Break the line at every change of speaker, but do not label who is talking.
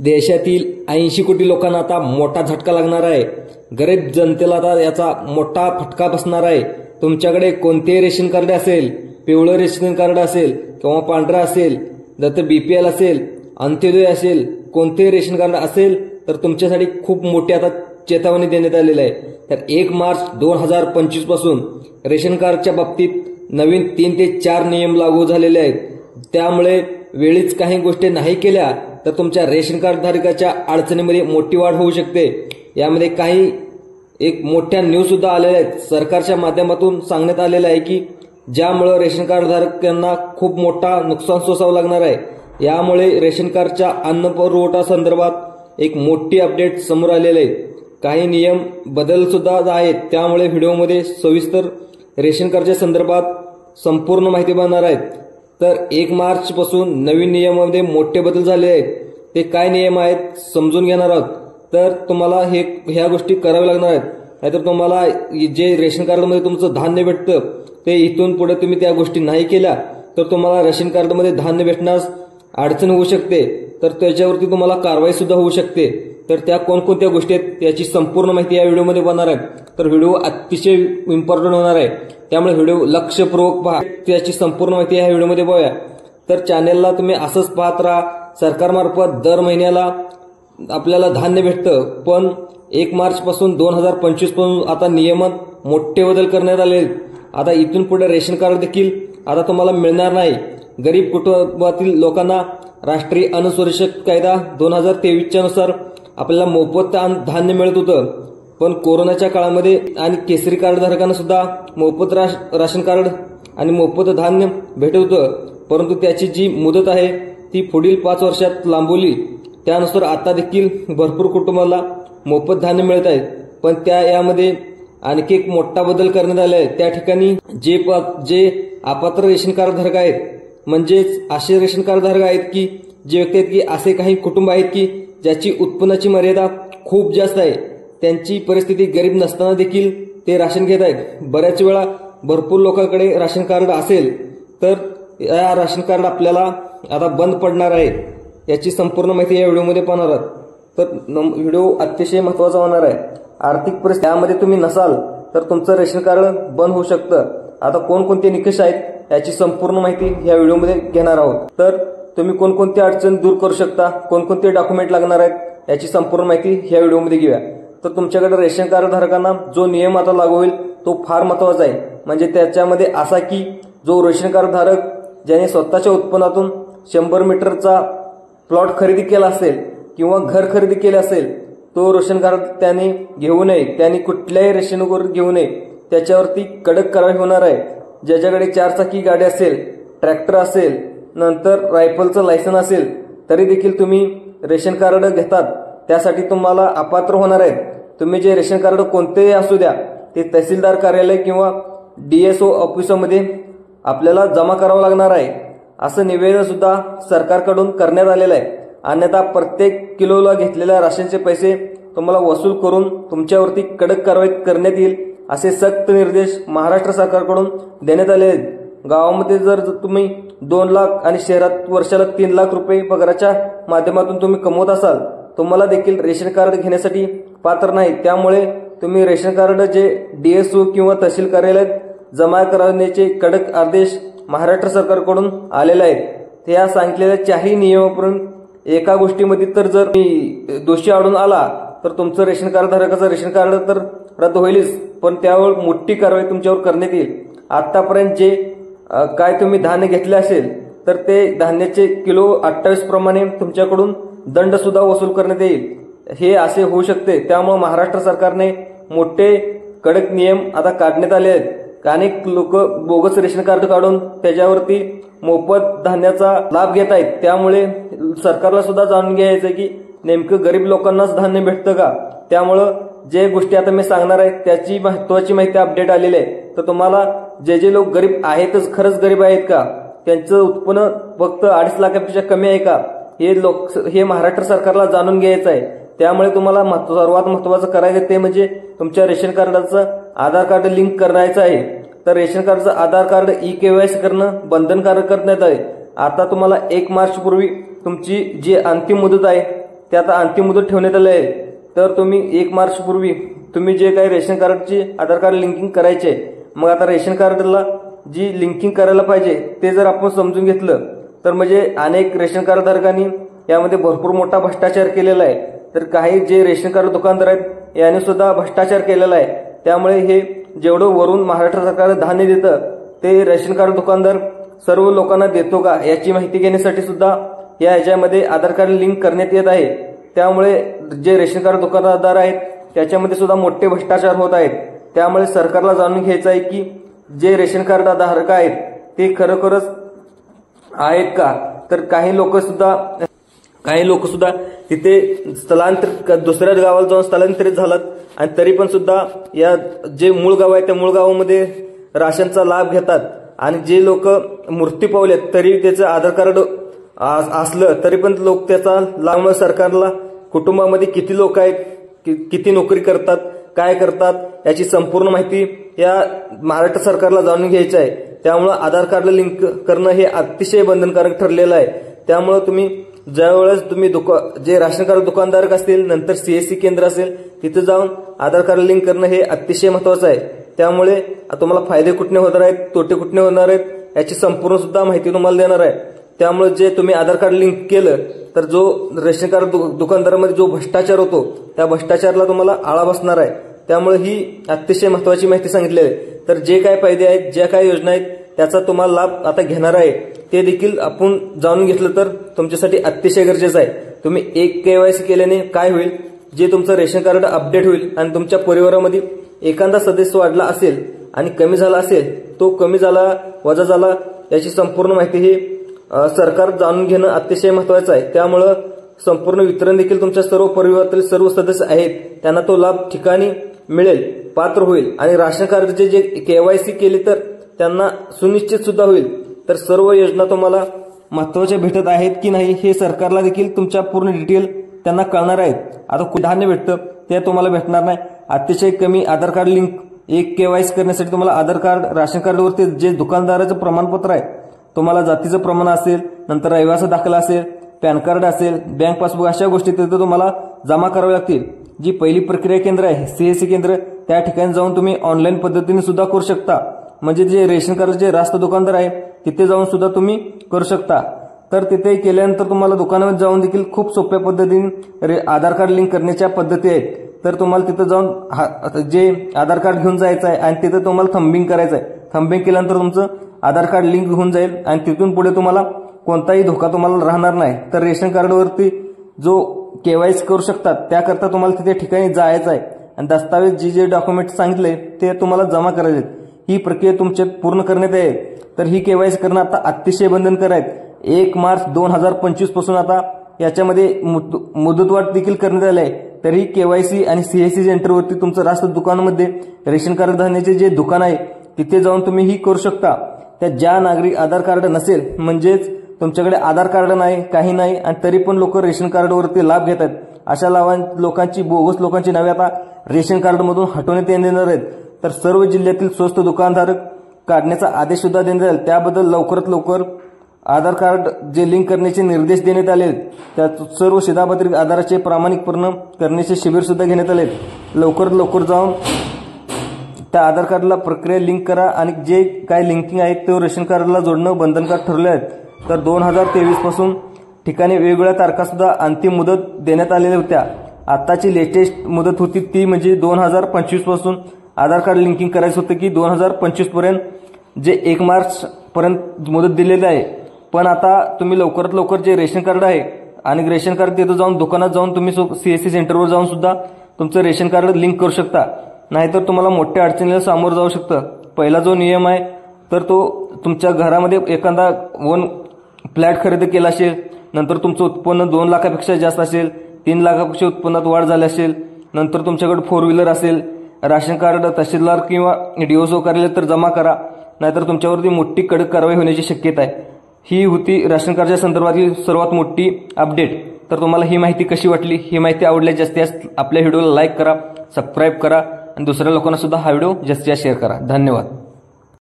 देशातील 80 कोटी लोकांना आता मोठा झटका लागणार आहे। गरीब जनतेला आता याचा मोठा फटका बसणार आहे। तुमच्याकडे कोणतेही रेशन कार्ड असेल, पिवळं रेशन कार्ड असेल किंवा पांढरं असेल, जर तर बीपीएल असेल, अंत्योदय असेल, कोणतेही रेशन कार्ड असेल तर तुमच्यासाठी खूप मोठी आता चेतावणी देण्यात आलेली आहे। तर 1 मार्च 2025 पासून रेशन कार्डच्या बाबतीत नवीन 3 ते 4 नियम लागू झालेले आहेत। त्यामुळे वेळीच काही गोष्टी नाही केल्या तर तुमच्या रेशन कार्ड धारकाच्या अडचणीमध्ये मोठी वाढ होऊ शकते। यामध्ये काही एक मोठ्या न्यूज सुद्धा आलेल्या आहेत। सरकारच्या माध्यमातून सांगण्यात आलेलं आहे की ज्यामुळे रेशन कार्ड धारकांना खूप मोठा नुकसान सोसावं लागणार आहे। यामुळे रेशन कार्डच्या अन्न पुरवठा संदर्भात एक मोठी अपडेट समोर आलेली आहे। काही नियम बदल सुद्धा आहेत। त्यामुळे व्हिडिओमध्ये सविस्तर रेशन कार्डच्या संदर्भात संपूर्ण माहिती बनणार आहे। तर 1 मार्च पासून नवीन नियमामध्ये मोठे बदल झाले आहेत। ते काय नियम आहेत समजून घेणार आहोत। तर तुम्हाला ह्या गोष्टी कराव्या लागणार आहेत, नाहीतर तुम्हाला जे रेशन कार्डमध्ये तुमचं धान्य भेटतं ते इथून पुढे तुम्ही त्या गोष्टी नाही केल्या तर तुम्हाला रेशन कार्डमध्ये धान्य भेटण्यास अडचण होऊ शकते। तर त्याच्यावरती तुम्हाला कारवाई सुद्धा होऊ शकते। तर त्या कोणकोणत्या गोष्टी आहेत याची संपूर्ण माहिती या व्हिडिओमध्ये बनणार आहे। तर व्हिडिओ अतिशय इम्पॉर्टंट होणार आहे, त्यामुळे व्हिडिओ लक्षपूर्वक पहा। त्याची संपूर्ण माहिती या व्हिडिओमध्ये बघूया। तर चॅनेलला तुम्ही असंच पाहत राहा। सरकारमार्फत दर महिन्याला आपल्याला धान्य भेटतं, पण 1 मार्च पासून 2025 पासून आता नियमात मोठे बदल करण्यात आले। आता इथून पुढे रेशन कार्ड देखील आता तुम्हाला मिळणार नाही। गरीब कुटुंबातील लोकांना राष्ट्रीय अन्न सुरक्षा कायदा 2023 नुसार आपल्याला मोफत धान्य मिळत होतं, पण कोरोनाच्या काळामध्ये आणि केसरी कार्ड धारकांना सुद्धा मोफत राशन कार्ड आणि मोफत धान्य भेटत होतं, परंतु त्याची जी मुदत आहे ती पुढील 5 वर्षात लांबवली। त्यानुसार आता देखील भरपूर कुटुंबाला मोफत धान्य मिळत आहे, पण यामध्ये आणखी एक मोठा बदल करण्यात आला आहे। त्या ठिकाणी जे अपात्र रेशन कार्ड धारक आहेत, म्हणजेच असे रेशन कार्ड धारक आहेत की जे व्यक्ती आहेत की असे काही कुटुंब आहेत की ज्याची उत्पन्नाची मर्यादा खूप जास्त आहे, त्यांची परिस्थिती गरीब नसताना देखील ते राशन घेत आहेत। बऱ्याच वेळा भरपूर लोकांकडे राशन कार्ड असेल तर या राशन कार्ड आपल्याला आता बंद पडणार आहे। याची संपूर्ण माहिती या व्हिडिओमध्ये पाहणार आहात। तर व्हिडिओ अतिशय महत्त्वाचा होणार आहे। आर्थिक परिस्थिती यामध्ये तुम्ही नसाल तर तुमचं रेशन कार्ड बंद होऊ शकतं। आता कोणकोणते निकष आहेत याची संपूर्ण माहिती या व्हिडिओमध्ये घेणार आहोत। तर तुम्ही कोणकोणती अडचण दूर करू शकता, कोणकोणते डॉक्युमेंट लागणार आहेत याची संपूर्ण माहिती या व्हिडिओमध्ये घेऊया। तर तुमच्याकडे रेशन कार्ड धारकांना जो नियम आता लागू होईल तो फार महत्त्वाचा आहे। म्हणजे त्याच्यामध्ये असा की जो रेशन कार्ड धारक ज्याने स्वतःच्या उत्पन्नातून 100 मीटरचा प्लॉट खरेदी केला असेल किंवा घर खरेदी केले असेल, तो रेशन कार्ड त्याने घेऊ नये। त्याने कुठल्याही रेशनवर घेऊ नये, त्याच्यावरती कडक कारवाई होणार आहे। ज्याच्याकडे 4 चाकी गाडी असेल, ट्रॅक्टर असेल, नंतर रायफलचं लायसन असेल तरी देखील तुम्ही रेशन कार्ड घेतात, त्यासाठी तुम्हाला अपात्र होणार आहेत। तुम्ही जे रेशन कार्ड कोणतेही असू द्या ते तहसीलदार कार्यालय किंवा DSO ऑफिसमध्ये आपल्याला जमा करावं लागणार आहे, असं निवेदन सुद्धा सरकारकडून करण्यात आलेलं आहे। अन्यथा प्रत्येक किलोला घेतलेल्या राशनचे पैसे तुम्हाला वसूल करून तुमच्यावरती कडक कारवाई करण्यात येईल, असे सक्त निर्देश महाराष्ट्र सरकारकडून देण्यात आले आहेत। गावामध्ये जर तुम्ही 2 लाख आणि शहरात वर्षाला 3 लाख रुपये पगाराच्या माध्यमातून तुम्ही कमवत असाल, तुम्हाला देखील रेशन कार्ड घेण्यासाठी पात्र नाही। त्यामुळे तुम्ही रेशन कार्ड जे DSO किंवा तहसील कार्यालयात जमा करण्याचे कडक आदेश महाराष्ट्र सरकारकडून आलेले आहेत। त्या सांगितलेल्या 4ही नियमावरून एका गोष्टीमध्ये तर जर दोषी आढळून आला तर तुमचं रेशन कार्ड धारकाचं रेशन कार्ड तर रद्द होईलच, पण त्यावर मोठी कारवाई तुमच्यावर करण्यात येईल। आतापर्यंत जे काय तुम्ही धान्य घेतले असेल तर ते धान्याचे किलो 28 प्रमाणे तुमच्याकडून दंड सुद्धा वसूल करण्यात येईल। हे असे होऊ शकते, त्यामुळे महाराष्ट्र सरकारने मोठे कडक नियम आता काढण्यात आले आहेत। अनेक लोक बोगस रेशन कार्ड काढून त्याच्यावरती मोफत धान्याचा लाभ घेत आहेत। त्यामुळे सरकारला सुद्धा जाणून घ्यायचं की नेमकं गरीब लोकांनाच धान्य भेटतं का। त्यामुळं जे गोष्टी आता मी सांगणार आहे त्याची महत्त्वाची माहिती अपडेट आलेली आहे। तर तुम्हाला जे लोक गरीब आहेतच, खरंच गरीब आहेत का, त्यांचं उत्पन्न फक्त 2.5 लाखापेक्षा कमी आहे का, हे महाराष्ट्र सरकारला जाणून घ्यायचं आहे। त्यामुळे तुम्हाला सर्वात महत्त्वाचं करायचं ते म्हणजे तुमच्या रेशन कार्डाचं आधार कार्ड लिंक करायचं आहे। तर रेशन कार्डचं आधार कार्ड EKYC करणं बंधनकारक करण्यात आले। आता तुम्हाला 1 मार्च पूर्वी तुमची जी अंतिम मुदत आहे ते आता अंतिम मुदत ठेवण्यात आले आहे. तर तुम्ही 1 मार्च पूर्वी तुम्ही जे काही रेशन कार्डची आधार कार्ड लिंकिंग करायचे, मग आता रेशन कार्डला जी लिंकिंग करायला पाहिजे ते जर आपण समजून घेतलं तर म्हणजे अनेक रेशन कार्ड धारकांनी यामध्ये भरपूर मोठा भ्रष्टाचार केलेला आहे. तर काही जे रेशन कार्ड दुकानदार आहेत याने सुद्धा भ्रष्टाचार केलेला आहे. त्यामुळे हे जेवढं वरून महाराष्ट्र सरकार धान्य देतं ते रेशन कार्ड दुकानदार सर्व लोकांना देतो का याची माहिती घेण्यासाठी सुद्धा या ह्याच्यामध्ये आधार कार्ड लिंक करण्यात येत आहे. त्यामुळे जे रेशन कार्ड दुकानदार आहेत त्याच्यामध्ये सुद्धा मोठे भ्रष्टाचार होत आहेत. त्यामुळे सरकारला जाणून घ्यायचं आहे की जे रेशन कार्ड धारक आहेत ते खरोखरच आहेत का. तर काही लोक सुद्धा तिथे स्थलांतरित दुसऱ्या गावाला जाऊन स्थलांतरित झालात आणि तरी पण सुद्धा या जे मूळ गाव आहे त्या मूळ गावामध्ये राशनचा लाभ घेतात. आणि जे लोक मृत्यू पावलेत तरी त्याचं आधार कार्ड असलं तरी पण लोक त्याचा लाभ. सरकारला कुटुंबामध्ये किती लोक आहेत, किती नोकरी करतात, काय करतात याची संपूर्ण माहिती या महाराष्ट्र सरकारला जाणून घ्यायची आहे. त्यामुळे आधार कार्ड लिंक करणं हे अतिशय बंधनकारक ठरलेलं आहे. त्यामुळे तुम्ही ज्यावेळेस तुम्ही जे राशन कार्ड दुकानदार असतील, नंतर सीएससी केंद्र असेल, तिथे जाऊन आधार कार्ड लिंक करणं हे अतिशय महत्वाचं आहे. त्यामुळे तुम्हाला फायदे कुठने होणार आहेत, तोटे कुठने होणार आहेत याची संपूर्ण सुद्धा माहिती तुम्हाला देणार आहे. त्यामुळे जे तुम्ही आधार कार्ड लिंक केलं तर जो रेशन कार्ड दुकानदारामध्ये जो भ्रष्टाचार होतो त्या भ्रष्टाचाराला तुम्हाला आळा बसणार आहे. त्यामुळे ही अतिशय महत्वाची माहिती सांगितली आहे. तर जे काय फायदे आहेत, ज्या काय योजना आहेत त्याचा तुम्हाला लाभ आता घेणार आहे ते देखील आपण जाणून घेतलं तर तुमच्यासाठी अतिशय गरजेचं आहे. तुम्ही एक KYC केल्याने काय होईल, जे तुमचं रेशन कार्ड अपडेट होईल आणि तुमच्या परिवारामध्ये एखादा सदस्य वाढला असेल आणि कमी झाला असेल, तो कमी झाला वजा झाला याची संपूर्ण माहिती ही सरकार जाणून घेणं अतिशय महत्वाचं आहे. त्यामुळं संपूर्ण वितरण देखील तुमच्या सर्व परिवारातील सर्व सदस्य आहेत त्यांना तो लाभ ठिकाणी मिळेल, पात्र होईल. आणि राशन कार्डचे जे KYC केले तर त्यांना सुनिश्चित सुद्धा होईल. तर सर्व योजना तुम्हाला महत्वाच्या भेटत आहेत की नाही हे सरकारला देखील तुमच्या पूर्ण डिटेल त्यांना कळणार आहेत. आता धान्य भेटतं ते तुम्हाला भेटणार नाही. अतिशय कमी आधार कार्ड लिंक एक KYC करण्यासाठी तुम्हाला आधार कार्ड, राशन कार्डवरती जे दुकानदाराचं प्रमाणपत्र आहे, तुम्हाला जातीचं प्रमाण असेल, नंतर रहिवासी दाखला असेल, पॅन कार्ड असेल, बँक पासबुक अशा गोष्टी तिथे तुम्हाला जमा कराव्या लागतील. जी पहिली प्रक्रिया केंद्र आहे CSC केंद्र त्या ठिकाणी जाऊन तुम्ही ऑनलाईन पद्धतीने सुद्धा करू शकता. म्हणजे जे रेशन कार्ड जे रास्त दुकानदार आहे तिथे जाऊन सुद्धा तुम्ही करू शकता. तर तिथे केल्यानंतर तुम्हाला दुकानामध्ये जाऊन देखील खूप सोप्या पद्धतीने आधार कार्ड लिंक करण्याच्या पद्धती आहेत. तर तुम्हाला तिथे जाऊन जे आधार कार्ड घेऊन जायचं आहे आणि तिथे तुम्हाला थंबिंग करायचं आहे. थंबिंग केल्यानंतर तुमचं आधार कार्ड लिंक होऊन जाईल आणि तिथून पुढे तुम्हाला कोणताही धोका तुम्हाला राहणार नाही. तर रेशन कार्डवरती जो KYC करू शकतात त्याकरता तुम्हाला तिथे ठिकाणी जायचं आहे आणि दस्तावेज जे डॉक्युमेंट सांगितले ते तुम्हाला जमा करायचे. ही प्रक्रिया तुमच्यात पूर्ण करण्यात येईल. तर ही KYC करणं आता अतिशय बंधनकारक आहे. 1 मार्च 2025 पासून आता याच्यामध्ये मुदतवाढ देखील करण्यात आली आहे. तर ही KYC आणि CSC सेंटरवरती तुमचं रास्त दुकानामध्ये रेशन कार्ड धान्याचे जे दुकान आहे तिथे जाऊन तुम्ही ही करू शकता. त्या ज्या नागरिक आधार कार्ड नसेल, म्हणजेच तुमच्याकडे आधार कार्ड नाही, काही नाही आणि तरी पण लोक रेशन कार्डवरती लाभ घेतात, अशा लोकांची बोगस लोकांची नावे आता रेशन कार्डमधून हटवण्यात येणार आहेत. तर सर्व जिल्ह्यातील स्वस्त दुकानधारक काढण्याचा आदेश सुद्धा देण्यात आला. त्याबद्दल लवकरात लवकर आधार कार्ड जे लिंक करण्याचे निर्देश देण्यात आले. त्यात सर्व शिधापत्रित आधाराचे प्रामाणिकपणे करण्याचे शिबिर सुद्धा घेण्यात आले. लवकरात लवकर जाऊन त्या आधार कार्डला प्रक्रिया लिंक करा आणि जे काय लिंकिंग आहे ते रेशन कार्डला जोडणं बंधनकारक ठरले आहेत. तर 2023 पासून ठिकाणी वेगवेगळ्या तारखा सुद्धा अंतिम मुदत देण्यात आलेल्या होत्या. आताची लेटेस्ट मुदत होती ती म्हणजे 2025 पासून आधार कार्ड लिंकिंग करायचं होतं की 2025 पर्यंत, जे 1 मार्च पर्यंत मुदत दिलेली आहे. पण आता तुम्ही लवकरात लवकर जे रेशन कार्ड आहे आणि रेशन कार्ड तिथं जाऊन दुकानात जाऊन तुम्ही CSC सेंटरवर जाऊन सुद्धा तुमचं रेशन कार्ड लिंक करू शकता. नाहीतर तुम्हाला मोठ्या अडचणीला सामोरं जाऊ शकतं. पहिला जो नियम आहे तर तो तुमच्या घरामध्ये एखादा 1 फ्लॅट खरेदी केला असेल, नंतर तुमचं उत्पन्न 2 लाखापेक्षा जास्त असेल, 3 लाखापेक्षा उत्पन्नात वाढ झाली असेल, नंतर तुमच्याकडे 4 व्हीलर असेल, राशन कार्ड तहसीलदार किंवा DOSO कार्यालय तर जमा करा, नाहीतर तुमच्यावरती मोठी कडक कारवाई होण्याची शक्यता आहे. ही होती राशन कार्डच्या संदर्भातील सर्वात मोठी अपडेट. तर तुम्हाला ही माहिती कशी वाटली? ही माहिती आवडल्यास जास्तीत जास्त आपल्या व्हिडिओला लाईक करा, सबस्क्राईब करा आणि दुसऱ्या लोकांना सुद्धा हा व्हिडिओ जास्तीत जास्त शेअर करा. धन्यवाद.